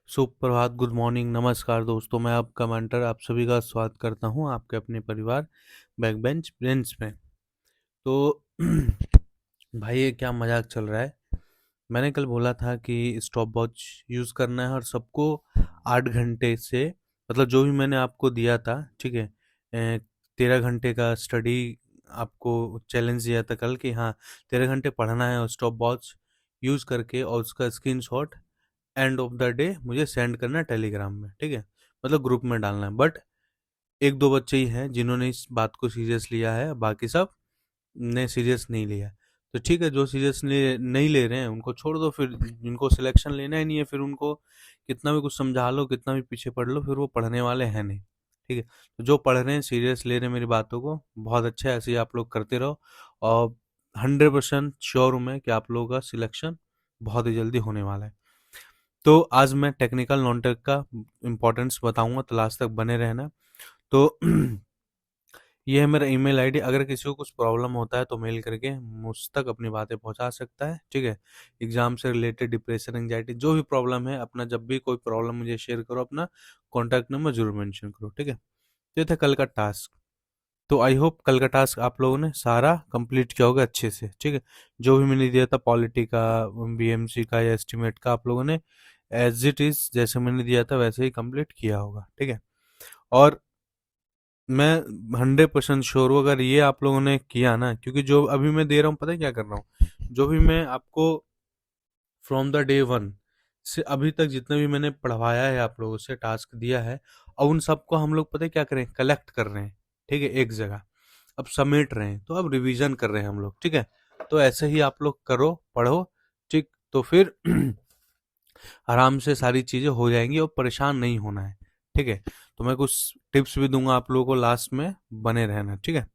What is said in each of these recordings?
सुप्रभात, good morning, नमस्कार दोस्तों। मैं आपका मेंटर आप सभी का स्वागत करता हूं आपके अपने परिवार बैक बेंच फ्रेंड्स में। तो भाई ये क्या मजाक चल रहा है। मैंने कल बोला था कि स्टॉप वॉच यूज़ करना है और सबको 8 घंटे से मतलब जो भी मैंने आपको दिया था, ठीक है। 13 घंटे का स्टडी आपको चैलेंज दिया था कल कि हाँ 13 घंटे पढ़ना है और स्टॉप वॉच यूज़ करके और उसका screenshot end of the day मुझे सेंड करना है टेलीग्राम में, ठीक है। मतलब ग्रुप में डालना है। बट एक दो बच्चे ही हैं जिन्होंने इस बात को सीरियस लिया है, बाकी सब ने सीरियस नहीं लिया है। तो ठीक है, जो सीरियस नहीं ले रहे हैं उनको छोड़ दो। फिर जिनको सिलेक्शन लेना ही नहीं है, फिर उनको कितना भी कुछ समझा लो, कितना भी पीछे पढ़ लो, फिर वो पढ़ने वाले हैं नहीं, ठीक है। तो जो पढ़ रहे हैं, सीरियस ले रहे हैं मेरी बातों को, बहुत अच्छा है। ऐसे ही आप लोग करते रहो और 100% श्योर हूँ मैं कि आप लोगों का सिलेक्शन बहुत ही जल्दी होने वाला है। तो आज मैं टेक्निकल नॉन टेक का इम्पोर्टेंस बताऊंगा, तो लास्ट तक बने रहना। तो ये है मेरा ईमेल आईडी। अगर किसी को कुछ प्रॉब्लम होता है तो मेल करके मुझ तक अपनी बातें पहुंचा सकता है, ठीक है। एग्जाम से रिलेटेड, डिप्रेशन, एंजाइटी, जो भी प्रॉब्लम है, अपना जब भी कोई प्रॉब्लम मुझे शेयर करो, अपना कॉन्टैक्ट नंबर जरूर मेंशन करो, ठीक है। ये था कल का टास्क। तो आई होप कल का टास्क आप लोगों ने सारा कंप्लीट किया होगा अच्छे से, ठीक है। जो भी मैंने दिया था पॉलिटी का, बीएमसी का या एस्टिमेट का, आप लोगों ने एज इट इज जैसे मैंने दिया था वैसे ही कंप्लीट किया होगा, ठीक है। और मैं 100% श्योर हूँ अगर ये आप लोगों ने किया ना, क्योंकि जो अभी मैं दे रहा हूँ, पता है क्या कर रहा हूँ, जो भी मैं आपको फ्रॉम द डे वन से अभी तक जितने भी मैंने पढ़वाया है, आप लोगों से टास्क दिया है, और उन सबको हम लोग पता है क्या करें, कलेक्ट कर रहे हैं, ठीक है, एक जगह अब समेट रहे हैं। तो अब रिवीजन कर रहे हैं हम लोग, ठीक है। तो ऐसे ही आप लोग करो, पढ़ो, ठीक। तो फिर आराम से सारी चीजें हो जाएंगी और परेशान नहीं होना है, ठीक है। तो मैं कुछ टिप्स भी दूंगा आप लोगों को, लास्ट में बने रहना, ठीक है।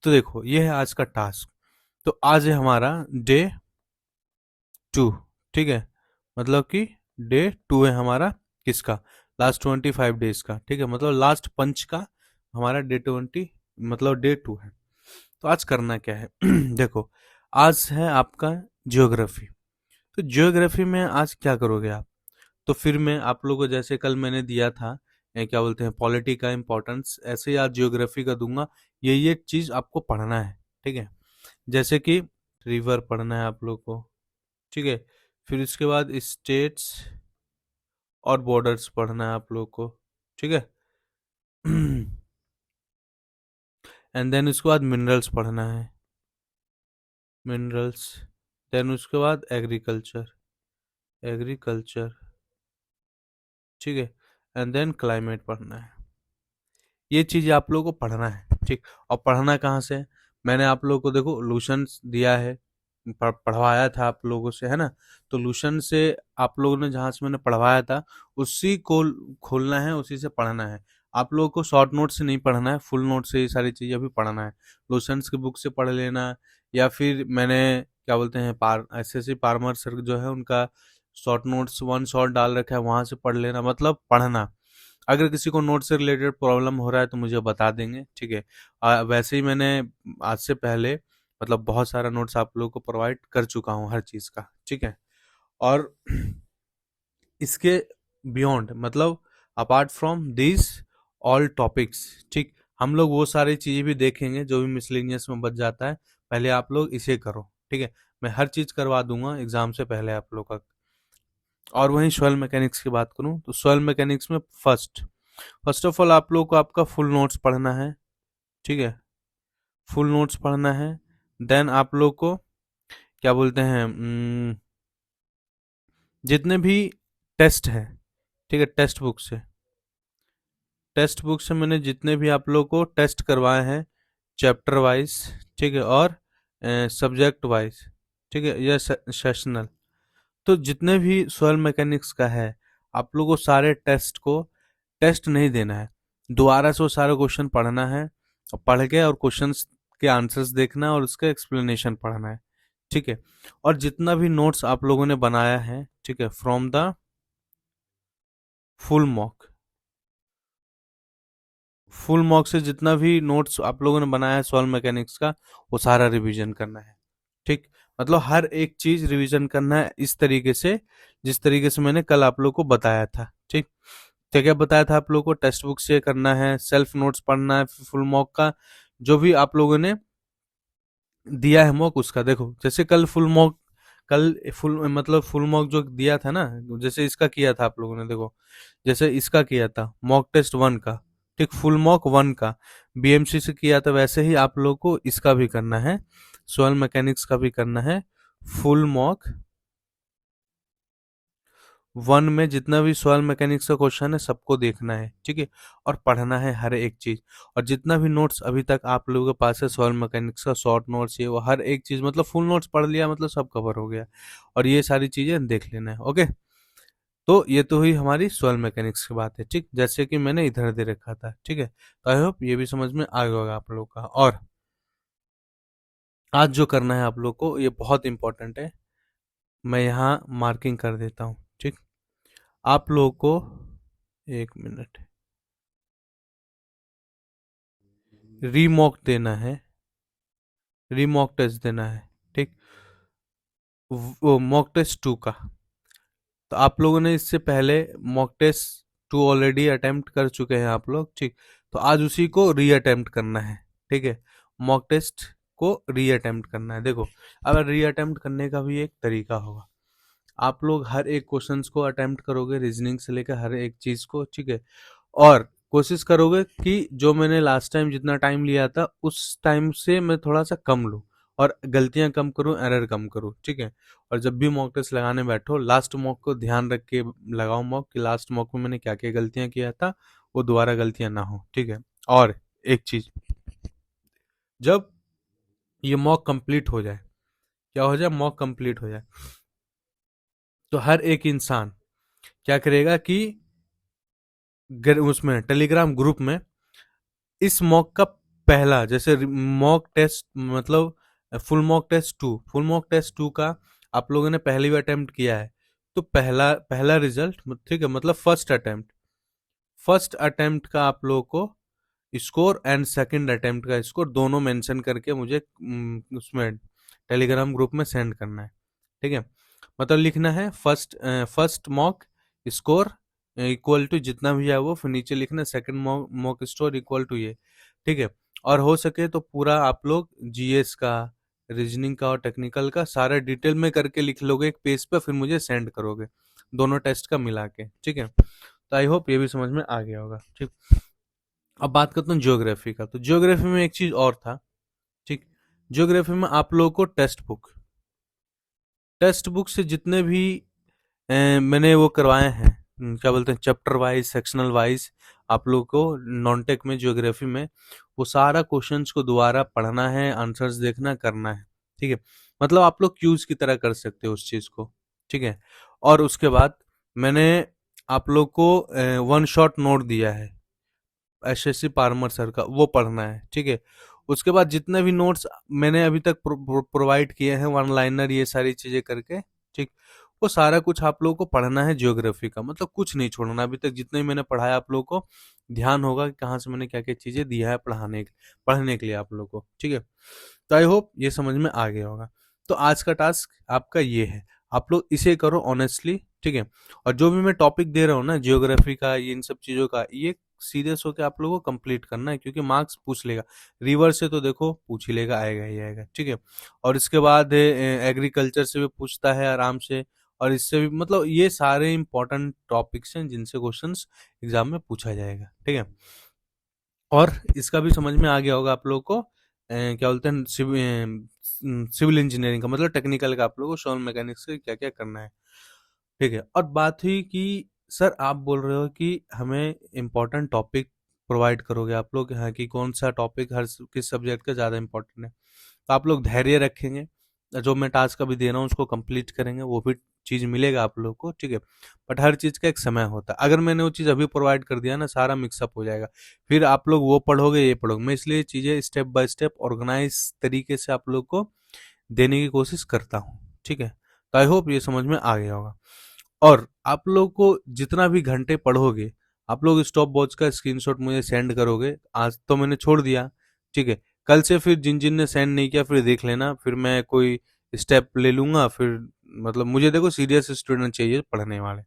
तो देखो, ये है आज का टास्क। तो आज है हमारा डे 2, ठीक है। मतलब कि डे 2 है हमारा, किसका, लास्ट 25 डेज का, ठीक है। मतलब लास्ट पंच का हमारा डे 20, मतलब डे 2 है। तो आज करना क्या है देखो, आज है आपका जियोग्राफी। तो जियोग्राफी में आज क्या करोगे आप। तो फिर मैं आप लोगों को जैसे कल मैंने दिया था, क्या बोलते हैं, पॉलिटी का इम्पोर्टेंस, ऐसे ही आज जियोग्राफी का दूंगा। ये चीज आपको पढ़ना है, ठीक है। जैसे कि रिवर पढ़ना है आप लोग को, ठीक है। फिर इसके बाद स्टेट्स और बॉर्डर्स पढ़ना है आप लोग को, ठीक है। एंड देन उसके बाद मिनरल्स पढ़ना है, मिनरल्स। देन उसके बाद एग्रीकल्चर, एग्रीकल्चर, ठीक है। एंड देन क्लाइमेट पढ़ना है। ये चीज आप लोगों को पढ़ना है, ठीक। और पढ़ना कहाँ से है? मैंने आप लोगों को देखो लूशंस दिया है, पढ़वाया था आप लोगों से, है ना। तो लूशन से आप लोगों ने जहाँ से मैंने पढ़वाया था उसी को खोलना है, उसी से पढ़ना है। आप लोगों को शॉर्ट नोट से नहीं पढ़ना है, फुल नोट से ये सारी चीजें भी पढ़ना है। लूशंस की बुक से पढ़ लेना, या फिर मैंने क्या बोलते हैं, एसएससी पार्मर सर जो है उनका शॉर्ट नोट्स वन शॉट डाल रखा है, वहां से पढ़ लेना, मतलब पढ़ना। अगर किसी को नोट से रिलेटेड प्रॉब्लम हो रहा है तो मुझे बता देंगे, ठीक है। वैसे ही मैंने आज से पहले मतलब बहुत सारा नोट्स आप लोगों को प्रोवाइड कर चुका हूँ हर चीज़ का, ठीक है। और इसके बियॉन्ड, मतलब apart from this all topics, ठीक, हम लोग वो सारी चीज़ें भी देखेंगे जो भी मिसलेनियस में बच जाता है। पहले आप लोग इसे करो, ठीक है। मैं हर चीज़ करवा दूंगा एग्जाम से पहले आप लोग का। और वहीं सॉइल मैकेनिक्स की बात करूं तो सॉइल मैकेनिक्स में फर्स्ट फर्स्ट ऑफ ऑल आप लोग को आपका फुल नोट्स पढ़ना है, ठीक है। फुल नोट्स पढ़ना है। देन आप लोग को क्या बोलते हैं, जितने भी टेस्ट हैं, ठीक है, टेक्स्ट बुक से मैंने जितने भी आप लोग को टेस्ट करवाए हैं, चैप्टर वाइज, ठीक है, और सब्जेक्ट वाइज, ठीक है, या सेशनल। तो जितने भी सॉइल मैकेनिक्स का है, आप लोग को सारे टेस्ट को टेस्ट नहीं देना है, दोबारा से वो सारे क्वेश्चन पढ़ना है, और पढ़ के और क्वेश्चंस के आंसर्स देखना है और उसका एक्सप्लेनेशन पढ़ना है, ठीक है। और जितना भी नोट्स आप लोगों ने बनाया है, ठीक है, from the full mock, full mock से जितना भी नोट्स आप लोगों ने बनाया है सॉल्व मैकेनिक्स का, वो सारा रिवीजन करना है, ठीक। मतलब हर एक चीज रिवीजन करना है इस तरीके से, जिस तरीके से मैंने कल आप लोग को बताया था। ठीक, क्या क्या बताया था आप लोग को? टेक्स्ट बुक से करना है, सेल्फ नोट्स पढ़ना है, फुल मॉक का जो भी आप लोगों ने दिया है मॉक उसका देखो। जैसे कल फुल मॉक, कल फुल मतलब फुल मॉक जो दिया था ना, जैसे इसका किया था आप लोगों ने देखो, जैसे इसका किया था मॉक टेस्ट 1 का, ठीक, फुल मॉक 1 का बीएमसी से किया था, वैसे ही आप लोग को इसका भी करना है, सॉइल मैकेनिक्स का भी करना है। फुल मॉक 1 में जितना भी सॉइल मैकेनिक्स का क्वेश्चन है सबको देखना है, ठीक है, और पढ़ना है हर एक चीज। और जितना भी नोट्स अभी तक आप लोगों के पास है सॉइल मैकेनिक्स का, शॉर्ट नोट्स, ये वो हर एक चीज, मतलब फुल नोट्स पढ़ लिया मतलब सब कवर हो गया, और ये सारी चीजें देख लेना है। ओके, तो ये तो हुई हमारी सॉइल मैकेनिक्स की बात है, ठीक, जैसे कि मैंने इधर दे रखा था, ठीक है। तो आई होप ये भी समझ में आ गया होगा आप लोग का। और आज जो करना है आप लोग को ये बहुत इंपॉर्टेंट है, मैं यहाँ मार्किंग कर देता हूँ, ठीक। आप लोग को 1 मिनट रीमॉक देना है, रीमॉक टेस्ट देना है, ठीक, वो मॉक टेस्ट 2 का। तो आप लोगों ने इससे पहले मॉक टेस्ट 2 ऑलरेडी अटेम्प्ट कर चुके हैं आप लोग, ठीक। तो आज उसी को री अटेम्प्ट करना है, ठीक है, मॉक टेस्ट को री अटेम्प्ट करना है। देखो, अगर री अटेम्प्ट करने का भी एक तरीका होगा, आप लोग हर एक क्वेश्चंस को अटेम्प्ट करोगे, रीजनिंग से लेकर हर एक चीज को, ठीक है, और कोशिश करोगे कि जो मैंने लास्ट टाइम जितना टाइम लिया था उस टाइम से मैं थोड़ा सा कम लूँ, और गलतियां कम करूं, एरर कम करूं, ठीक है। और जब भी मॉक टेस्ट लगाने बैठो, लास्ट मॉक को ध्यान रख के लगाओ मॉक, कि लास्ट मॉक में मैंने क्या क्या गलतियां किया था, वो दोबारा गलतियां ना हो, ठीक है। और एक चीज, जब ये मॉक कंप्लीट हो जाए, क्या हो जाए, मॉक कंप्लीट हो जाए, तो हर एक इंसान क्या करेगा कि उसमें टेलीग्राम ग्रुप में इस मॉक का पहला, जैसे मॉक टेस्ट मतलब फुल मॉक टेस्ट 2 का आप लोगों ने पहली बार अटेम्प्ट किया है, तो पहला पहला रिजल्ट, ठीक है, मतलब फर्स्ट अटेम्प्ट का आप लोगों को स्कोर एंड सेकंड अटेम्प्ट का स्कोर दोनों मेंशन करके मुझे उसमें टेलीग्राम ग्रुप में सेंड करना है, ठीक है। मतलब लिखना है first mock score equal to जितना भी है वो, फिर नीचे लिखना second mock score equal to ये, ठीक है। और हो सके तो पूरा आप लोग जीएस का, रीजनिंग का और टेक्निकल का सारा डिटेल में करके लिख लोगे एक पेज पे, फिर मुझे सेंड करोगे दोनों टेस्ट का मिला के, ठीक है। तो आई होप ये भी समझ में आ गया होगा, ठीक। अब बात करता हूँ ज्योग्राफी का। तो ज्योग्राफी में एक चीज और था, ठीक, ज्योग्राफी में आप लोगों को टेक्स्ट बुक से जितने भी मैंने वो करवाए हैं, क्या बोलते हैं, चैप्टर वाइज, सेक्शनल वाइज, आप लोग को नॉन टेक में, ज्योग्राफी में, वो सारा क्वेश्चंस को दोबारा पढ़ना है, आंसर्स देखना, करना है, ठीक है। मतलब आप लोग क्यूज की तरह कर सकते हो उस चीज को, ठीक है। और उसके बाद मैंने आप लोग को वन शॉट नोट दिया है एसएससी पार्मर सर का, वो पढ़ना है, ठीक है। उसके बाद जितने भी नोट्स मैंने अभी तक प्रोवाइड किए हैं, वन लाइनर, ये सारी चीजें करके, ठीक, वो सारा कुछ आप लोगों को पढ़ना है ज्योग्राफी का, मतलब कुछ नहीं छोड़ना। अभी तक जितने भी मैंने पढ़ाया आप लोगों को ध्यान होगा कि कहाँ से मैंने क्या क्या चीजें दिया है पढ़ने के लिए आप लोगों को, ठीक है। तो आई होप ये समझ में आ गया होगा। तो आज का टास्क आपका ये है, आप लोग इसे करो ऑनेस्टली, ठीक है। और जो भी मैं टॉपिक दे रहा हूँ ना जियोग्राफी का, ये इन सब चीजों का, ये सीरियस होकर आप लोगों को कंप्लीट करना है, क्योंकि मार्क्स पूछ लेगा। रिवर से तो देखो पूछ ही लेगा, आएगा ही आएगा, ठीक है। और इसके बाद एग्रीकल्चर से भी पूछता है आराम से, और इससे भी, मतलब ये सारे इंपॉर्टेंट टॉपिक्स हैं जिनसे क्वेश्चंस एग्जाम में पूछा जाएगा, ठीक है। और इसका भी समझ में आ गया होगा आप लोगों को, क्या बोलते हैं, सिविल इंजीनियरिंग का, मतलब टेक्निकल का, आप लोगों को शॉल मैकेनिक्स से क्या क्या करना है, ठीक है। और बात हुई कि सर आप बोल रहे हो कि हमें इम्पोर्टेंट टॉपिक प्रोवाइड करोगे आप लोग, हाँ, कि कौन सा टॉपिक किस सब्जेक्ट का ज़्यादा इंपॉर्टेंट है। तो आप लोग धैर्य रखेंगे, जो मैं टास्क अभी दे रहा हूँ उसको कंप्लीट करेंगे, वो भी चीज़ मिलेगा आप लोग को, ठीक है। बट हर चीज़ का एक समय होता है, अगर मैंने वो चीज़ अभी प्रोवाइड कर दिया ना, सारा मिक्सअप हो जाएगा, फिर आप लोग वो पढ़ोगे ये पढ़ोगे। मैं इसलिए चीज़ें स्टेप बाय स्टेप ऑर्गेनाइज तरीके से आप लोग को देने की कोशिश करता हूँ, ठीक है। तो आई होप ये समझ में आ गया होगा। और आप लोग को जितना भी घंटे पढ़ोगे, आप लोग स्टॉप वॉच का स्क्रीनशॉट मुझे सेंड करोगे। आज तो मैंने छोड़ दिया, ठीक है। कल से फिर जिन जिन ने सेंड नहीं किया फिर देख लेना, फिर मैं कोई स्टेप ले लूँगा फिर। मतलब मुझे देखो सीरियस स्टूडेंट चाहिए पढ़ने वाले,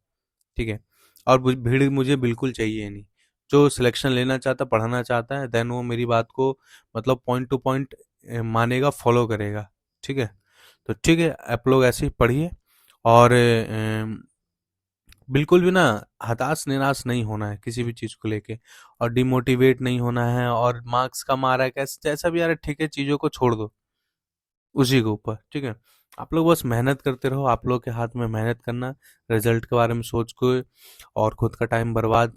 ठीक है? और भीड़ मुझे बिल्कुल चाहिए नहीं। जो सिलेक्शन लेना चाहता, पढ़ाना चाहता है, देन वो मेरी बात को मतलब पॉइंट टू पॉइंट मानेगा, फॉलो करेगा, ठीक है? तो ठीक है, आप लोग ऐसे ही पढ़िए और बिल्कुल भी ना हताश निराश नहीं होना है किसी भी चीज़ को लेके, और डिमोटिवेट नहीं होना है, और मार्क्स कम आ रहा है कैसे जैसा भी आ रहा है, ठीक है, चीज़ों को छोड़ दो उसी के ऊपर, ठीक है? आप लोग बस मेहनत करते रहो, आप लोग के हाथ में मेहनत करना, रिजल्ट के बारे में सोच के और खुद का टाइम बर्बाद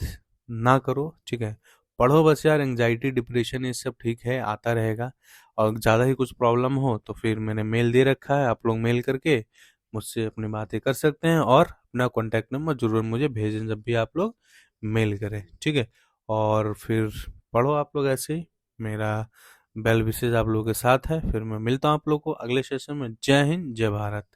ना करो, ठीक है? पढ़ो बस यार, एंग्जाइटी डिप्रेशन ये सब ठीक है, आता रहेगा। और ज़्यादा ही कुछ प्रॉब्लम हो तो फिर मैंने मेल दे रखा है, आप लोग मेल करके मुझसे अपनी बातें कर सकते हैं, और अपना कॉन्टैक्ट नंबर ज़रूर मुझे भेजें जब भी आप लोग मेल करें, ठीक है? और फिर पढ़ो आप लोग ऐसे ही, मेरा बेल विशेष आप लोगों के साथ है। फिर मैं मिलता हूँ आप लोग को अगले सेशन में। जय हिंद, जय भारत।